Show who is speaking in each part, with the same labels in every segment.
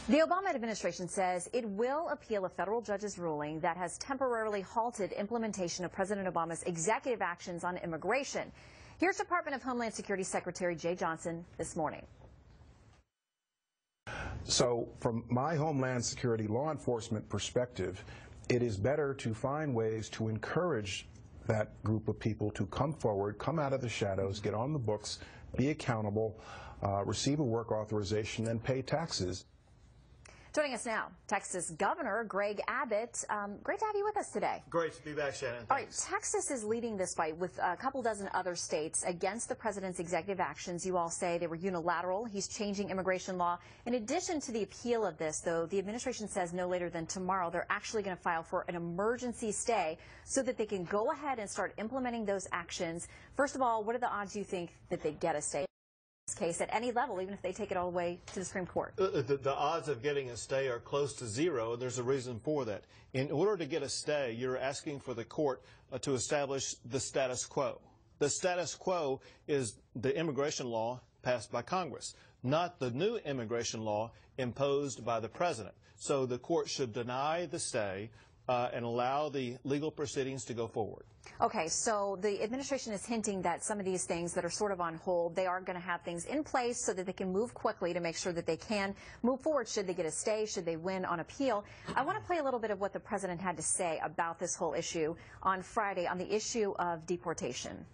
Speaker 1: The Obama administration says it will appeal a federal judge's ruling that has temporarily halted implementation of President Obama's executive actions on immigration. Here's Department of Homeland Security Secretary Jay Johnson this morning.
Speaker 2: So from my Homeland Security law enforcement perspective, it is better to find ways to encourage that group of people to come forward, come out of the shadows, get on the books, be accountable, receive a work authorization, and pay taxes.
Speaker 1: Joining us now, Texas Governor Greg Abbott. Great to have you with us today.
Speaker 3: Great to be back, Shannon. Thanks.
Speaker 1: All right, Texas is leading this fight with a couple dozen other states against the president's executive actions. You all say they were unilateral. He's changing immigration law. In addition to the appeal of this, though, the administration says no later than tomorrow they're actually going to file for an emergency stay so that they can go ahead and start implementing those actions. First of all, what are the odds you think that they get a stay? Case at any level, even if they take it all the way to the Supreme Court?
Speaker 3: The odds of getting a stay are close to zero, and there's a reason for that. In order to get a stay, you're asking for the court to establish the status quo. The status quo is the immigration law passed by Congress, not the new immigration law imposed by the president. So the court should deny the stay and allow the legal proceedings to go forward.
Speaker 1: Okay, so the administration is hinting that some of these things that are sort of on hold, they are going to have things in place so that they can move quickly to make sure that they can move forward should they get a stay, should they win on appeal. I want to play a little bit of what the president had to say about this whole issue on Friday on the issue of deportation.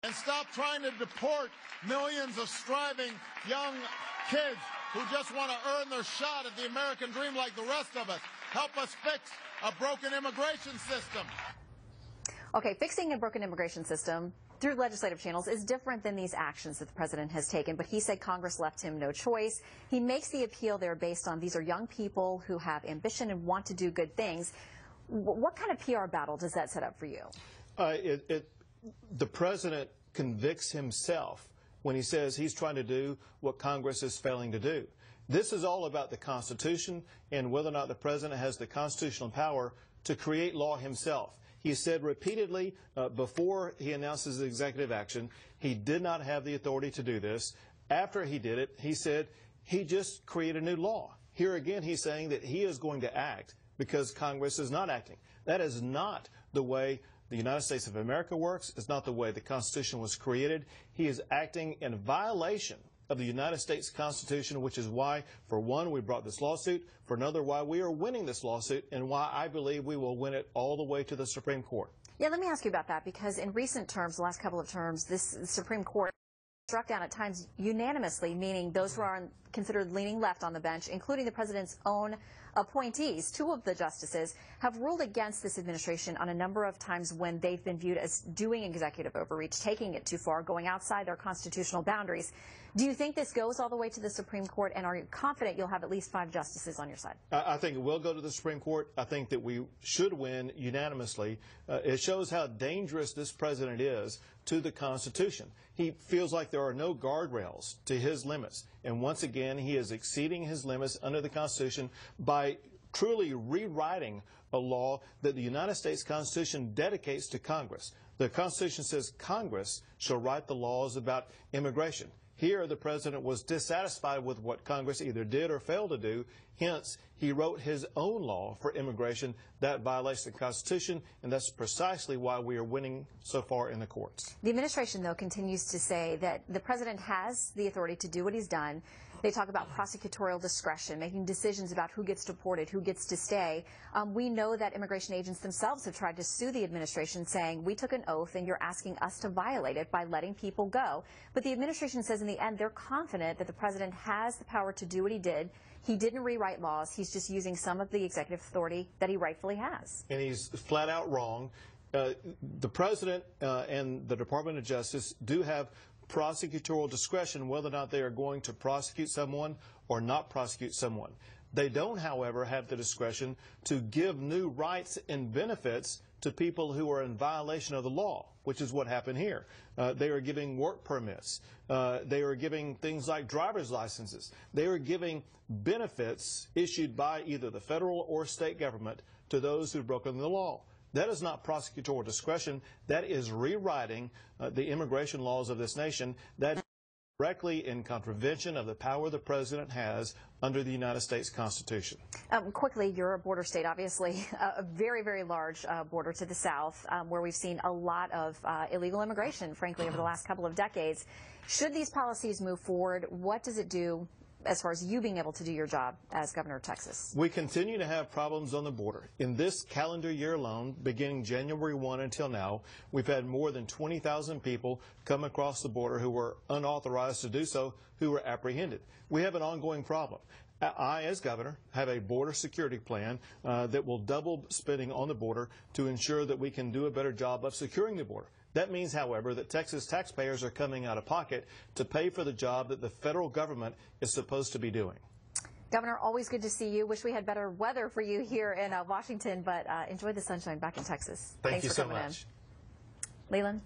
Speaker 4: And stop trying to deport millions of striving young kids who just want to earn their shot at the American dream like the rest of us. Help us fix a broken immigration system.
Speaker 1: Okay, fixing a broken immigration system through legislative channels is different than these actions that the president has taken, but he said Congress left him no choice. He makes the appeal there based on these are young people who have ambition and want to do good things. What kind of PR battle does that set up for you?
Speaker 3: The president convicts himself when he says he's trying to do what Congress is failing to do. This is all about the Constitution and whether or not the president has the constitutional power to create law himself. He said repeatedly before he announces his executive action, he did not have the authority to do this. After he did it, he said he just created a new law. Here again, he's saying that he is going to act because Congress is not acting. That is not the way the United States of America works. It's not the way the Constitution was created. He is acting in violation of the United States Constitution, which is why, for one, we brought this lawsuit, for another, why we are winning this lawsuit, and why I believe we will win it all the way to the Supreme Court.
Speaker 1: Yeah, let me ask you about that, because in recent terms, the last couple of terms, this Supreme Court struck down at times unanimously, meaning those who are considered leaning left on the bench, including the president's own appointees. Two of the justices have ruled against this administration on a number of times when they've been viewed as doing executive overreach, taking it too far, going outside their constitutional boundaries. Do you think this goes all the way to the Supreme Court, and are you confident you'll have at least 5 justices on your side?
Speaker 3: I think it will go to the Supreme Court. I think that we should win unanimously. It shows how dangerous this president is to the Constitution. He feels like there are no guardrails to his limits. And once again, he is exceeding his limits under the Constitution by truly rewriting a law that the United States Constitution dedicates to Congress. The Constitution says Congress shall write the laws about immigration. Here, the president was dissatisfied with what Congress either did or failed to do. Hence, he wrote his own law for immigration that violates the Constitution, and that's precisely why we are winning so far in the courts.
Speaker 1: The administration, though, continues to say that the president has the authority to do what he's done. They talk about prosecutorial discretion, making decisions about who gets deported, who gets to stay. We know that immigration agents themselves have tried to sue the administration, saying, we took an oath and you're asking us to violate it by letting people go. But the administration says in the end they're confident that the president has the power to do what he did. He didn't rewrite laws. He's just using some of the executive authority that he rightfully has.
Speaker 3: And he's flat out wrong. The president and the Department of Justice do have prosecutorial discretion whether or not they are going to prosecute someone or not prosecute someone. They don't, however, have the discretion to give new rights and benefits to people who are in violation of the law, which is what happened here. They are giving work permits. They are giving things like driver's licenses. They are giving benefits issued by either the federal or state government to those who've broken the law. That is not prosecutorial discretion. That is rewriting the immigration laws of this nation. That directly in contravention of the power the president has under the United States Constitution.
Speaker 1: Quickly, you're a border state, obviously, a very, very large border to the south, where we've seen a lot of illegal immigration, frankly, over the last couple of decades. Should these policies move forward, what does it do as far as you being able to do your job as governor of Texas?
Speaker 3: We continue to have problems on the border. In this calendar year alone, beginning January 1 until now, we've had more than 20,000 people come across the border who were unauthorized to do so, who were apprehended. We have an ongoing problem. I, as governor, have a border security plan that will double spending on the border to ensure that we can do a better job of securing the border. That means, however, that Texas taxpayers are coming out of pocket to pay for the job that the federal government is supposed to be doing.
Speaker 1: Governor, always good to see you. Wish we had better weather for you here in Washington, but enjoy the sunshine back in Texas.
Speaker 3: Thank you
Speaker 1: for
Speaker 3: so
Speaker 1: coming
Speaker 3: much.
Speaker 1: in. Leland?